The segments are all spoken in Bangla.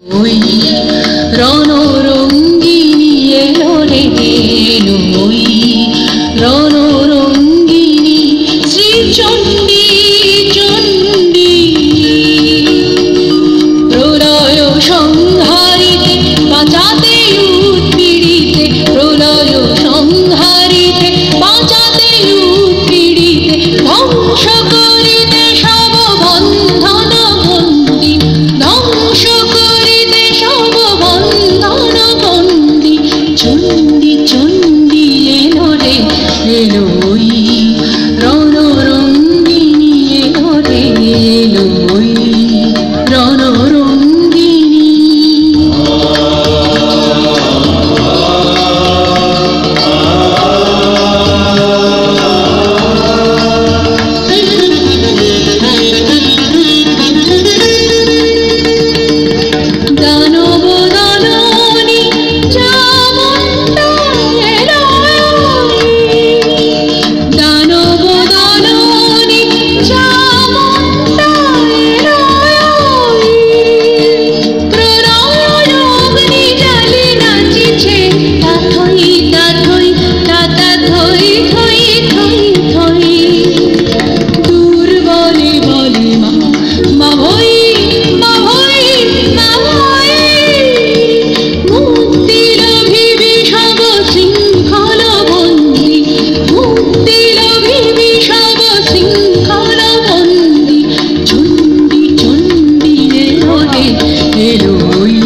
ওই রণরঙ্গিনী এলো রে এলো, ওই রণরঙ্গিনী শ্রীচণ্ডী চণ্ডী। প্রলয় সংহারিতে বাঁচাতে উৎপীড়িতে, প্রলয় সংহারিতে বাঁচাতে উৎপীড়িতে, ধ্বংস করিতে সব বন্ধন বন্দী, ধ্বংস করিতে সব বন্ধন বন্দী। চণ্ডী চণ্ডী এলো রে এলো, ওই রণরঙ্গিনী এলো রে এলো, ওই রণরঙ্গিনী। দানব দাননী চামুণ্ডা এলো, দানব দাননী চামুণ্ডা এলো। প্রলয় অগ্নি জ্বালি নাচিছে, তাথই তাথই তাতা থই থই থই থই। দুর্বলে বলে মা মা ভৈ মা ভৈ মা ভৈ। মুক্তি লোভিবি সব শৃঙ্খল বন্দী, মুক্তি লোভিবি সব শৃঙ্খল বন্দী। চণ্ডী চণ্ডী এলো রে এলো, ওই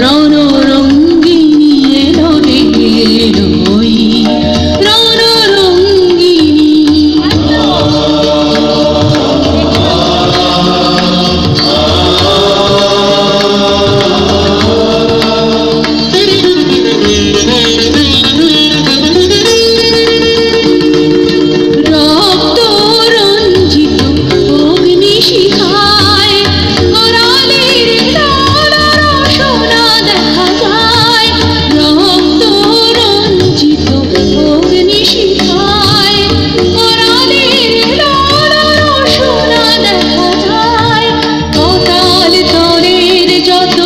রণরঙ্গিনী এলো রে এলো, ওই রণরঙ্গিনী। রক্ত রঞ্জিত অগ্নিশিখায় করালের রসনা দেখা যায়। রক্ত রঞ্জিত অগ্নিশিখায় করালের রসনা দেখা যায়। কটাল তরের যত